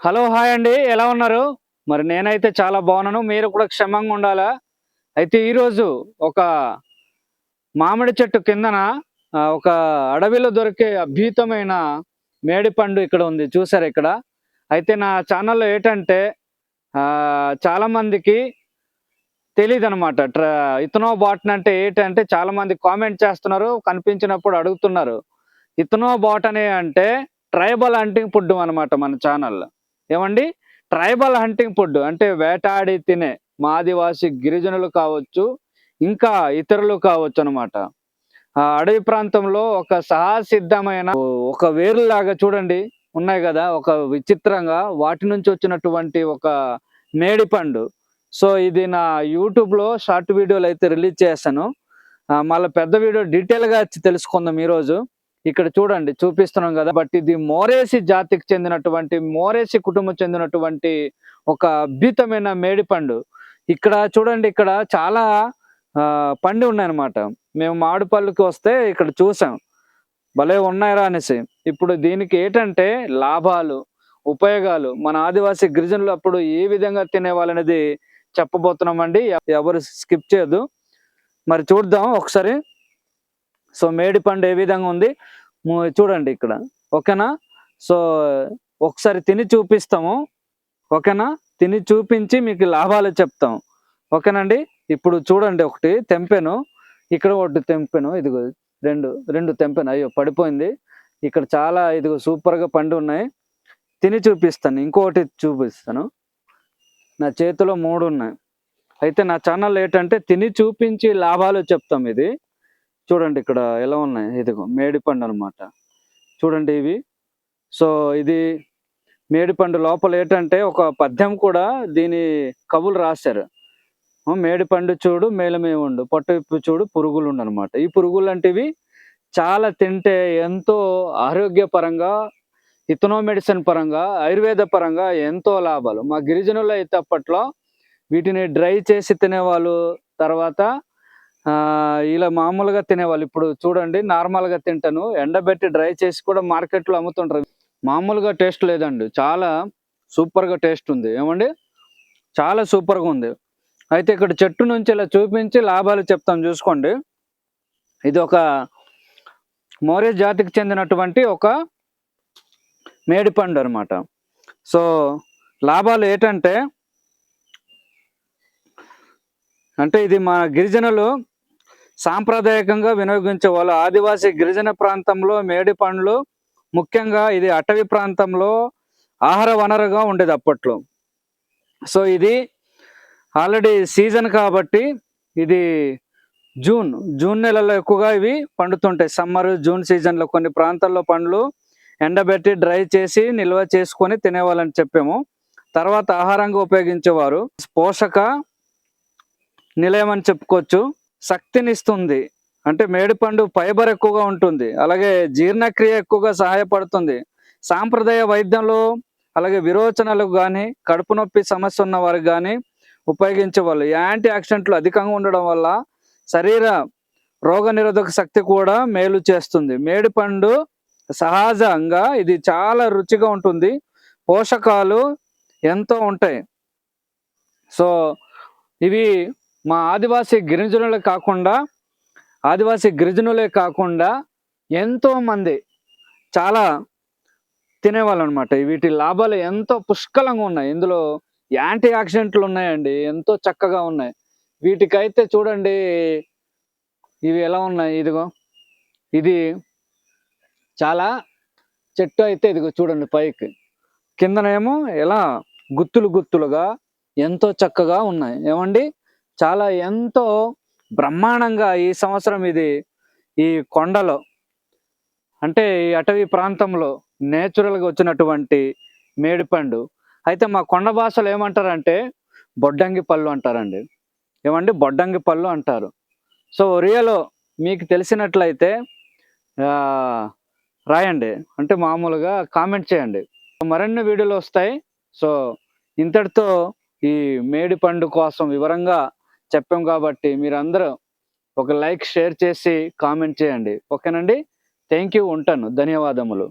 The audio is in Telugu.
హలో! హాయ్ అండి. ఎలా ఉన్నారు? మరి నేనైతే చాలా బాగున్నాను. మీరు కూడా క్షేమంగా ఉండాలా? అయితే ఈరోజు ఒక మామిడి చెట్టు కిందన ఒక అడవిలో దొరికే అద్భుతమైన మేడిపండు ఇక్కడ ఉంది. చూసారా ఇక్కడ? అయితే నా ఛానల్‌లో ఏటంటే చాలా మందికి తెలీదనమాట. ఇథనో బాటనీ అంటే ఏటంటే చాలా మంది కామెంట్ చేస్తున్నారు. కనిపించినప్పుడు అడుగుతున్నారు. ఇథనో బాటనీ అంటే ట్రైబల్ హంటింగ్ ఫుడ్ అనమాట మన ఛానల్‌లో. ఏమండి? ట్రైబల్ హంటింగ్ ఫుడ్ అంటే వేటాడి తినే మా ఆదివాసి గిరిజనులు కావచ్చు, ఇంకా ఇతరులు కావచ్చనమాట. ఆ అడవి ప్రాంతంలో ఒక సహసిద్ధమైన ఒక వేరులాగా చూడండి ఉన్నాయి గదా! ఒక విచిత్రంగా వాటి నుంచి వచ్చినటువంటి ఒక మేడిపండు. సో, ఇది నా యూట్యూబ్‌లో షార్ట్ వీడియోలయితే రిలీజ్ చేశాను. మళ్ళా పెద్ద వీడియో డీటెయిల్‌గా తెలుసుకుందాం ఈరోజు. ఇక్కడ చూడండి చూపిస్తున్నాం గదా! బట్ ఇది మోరేసి జాతికి చెందినటువంటి మోరేసి కుటుంబం చెందినటువంటి ఒక అద్భుతమైన మేడిపండు. ఇక్కడ చూడండి ఇక్కడ చాలా పండి ఉన్నాయన్నమాట. మేము మామిడి పళ్ళుకి వస్తే ఇక్కడ చూసాం. భలే ఉన్నాయిరా అనేసి. ఇప్పుడు దీనికి ఏటంటే లాభాలు, ఉపయోగాలు మన ఆదివాసీ గిరిజనులు అప్పుడు ఏ విధంగా తినేవాళ్ళనేది చెప్పబోతున్నామండి. ఎవరు స్కిప్ చేయొద్దు. మరి చూద్దాం ఒకసారి. సో, మేడిపండు ఏ విధంగా ఉంది చూడండి ఇక్కడ. ఓకేనా? సో, ఒకసారి తిని చూపిస్తాము. ఓకేనా? తిని చూపించి మీకు లాభాలు చెప్తాం. ఓకేనండి? ఇప్పుడు చూడండి ఒకటి తెంపాను. ఇక్కడ ఒకటి తెంపాను. ఇదిగో 2 తెంపాను. అయ్యో! పడిపోయింది. ఇక్కడ చాలా ఇదిగో సూపర్‌గా పండి ఉన్నాయి. తిని చూపిస్తాను. ఇంకొకటి చూపిస్తాను. నా చేతిలో 3 ఉన్నాయి. అయితే నా ఛానల్ ఏటంటే తిని చూపించి లాభాలు చెప్తాం ఇది. చూడండి ఇక్కడ ఎలా ఉన్నాయి. ఇదిగో మేడిపండు అనమాట. చూడండి ఇవి. సో, ఇది మేడిపండు లోపల ఏటంటే ఒక పద్యం కూడా దీని కవులు రాశారు. మేడిపండు చూడు మేలమేముండు, పొట్ట విప్పి చూడు పురుగులుండనమాట. ఈ పురుగులంటివి చాలా తింటే ఎంతో ఆరోగ్యపరంగా, ఇథనో మెడిసిన్ పరంగా, ఆయుర్వేద పరంగా ఎంతో లాభాలు. మా గిరిజనులు అయితే అప్పట్లో వీటిని డ్రై చేసి తినేవాళ్ళు. తర్వాత ఇలా మామూలుగా తినేవాళ్ళు. ఇప్పుడు చూడండి నార్మల్‌గా తింటాను. ఎండబెట్టి డ్రై చేసి కూడా మార్కెట్‌లో అమ్ముతుంటారు. మామూలుగా టేస్ట్ లేదండి. చాలా సూపర్‌గా టేస్ట్ ఉంది. ఏమండి? చాలా సూపర్‌గా ఉంది. అయితే ఇక్కడ చెట్టు నుంచి ఇలా చూపించి లాభాలు చెప్తాం చూసుకోండి. ఇది ఒక మోరే జాతికి చెందినటువంటి ఒక మేడిపండు అనమాట. సో, లాభాలు ఏటంటే ఇది మా గిరిజనులు సాంప్రదాయకంగా వినియోగించేవాళ్ళు. ఆదివాసీ గిరిజన ప్రాంతంలో మేడి పండ్లు ముఖ్యంగా ఇది అటవీ ప్రాంతంలో ఆహార వనరుగా ఉండేది అప్పట్లో. సో, ఇది ఆల్రెడీ సీజన్ కాబట్టి ఇది జూన్ నెలలో ఎక్కువగా ఇవి పండుతుంటాయి. సమ్మర్, జూన్ సీజన్‌లో కొన్ని ప్రాంతాల్లో పండ్లు ఎండబెట్టి డ్రై చేసి నిల్వ చేసుకొని తినేవాళ్ళని చెప్పాము. తర్వాత ఆహారంగా ఉపయోగించేవారు. పోషక నిలయం అని చెప్పుకోవచ్చు. శక్తినిస్తుంది. అంటే మేడిపండు ఫైబర్ ఎక్కువగా ఉంటుంది. అలాగే జీర్ణక్రియ ఎక్కువగా సహాయపడుతుంది. సాంప్రదాయ వైద్యంలో అలాగే విరోచనాలకు గానీ, కడుపు నొప్పి సమస్య ఉన్న వారికి గానీ ఉపయోగించేవాళ్ళు. యాంటీ ఆక్సిడెంట్లు అధికంగా ఉండడం వల్ల శరీర రోగనిరోధక శక్తి కూడా మేలు చేస్తుంది. మేడిపండు సహజంగా ఇది చాలా రుచిగా ఉంటుంది. పోషకాలు ఎంతో ఉంటాయి. సో, ఇవి మా ఆదివాసీ గిరిజనులే కాకుండా ఎంతోమంది చాలా తినేవాళ్ళు అనమాట. వీటి లాభాలు ఎంతో పుష్కలంగా ఉన్నాయి. ఇందులో యాంటీ ఆక్సిడెంట్లు ఉన్నాయండి. ఎంతో చక్కగా ఉన్నాయి. వీటికైతే చూడండి ఇవి ఎలా ఉన్నాయి. ఇదిగో ఇది చాలా చెట్టు అయితే ఇదిగో చూడండి పైకి. కిందనేమో ఎలా గుత్తులుగా ఎంతో చక్కగా ఉన్నాయి. ఏమండి? చాలా ఎంతో బ్రహ్మాండంగా ఈ సంవత్సరం ఇది ఈ కొండలో అంటే ఈ అటవీ ప్రాంతంలో నేచురల్‌గా వచ్చినటువంటి మేడిపండు. అయితే మా కొండ భాషలో ఏమంటారంటే బొడ్డంగి పళ్ళు అంటారండి. ఏమండి? బొడ్డంగి పళ్ళు అంటారు. సో, ఒరియాలో మీకు తెలిసినట్లయితే రాయండి. అంటే మామూలుగా కామెంట్ చేయండి. మరిన్ని వీడియోలు వస్తాయి. సో, ఇంతటితో ఈ మేడిపండు కోసం వివరంగా చెప్పాం కాబట్టి మీరందరూ ఒక లైక్, షేర్ చేసి కామెంట్ చేయండి. ఓకేనండి? Thank you. ఉంటాను. ధన్యవాదములు.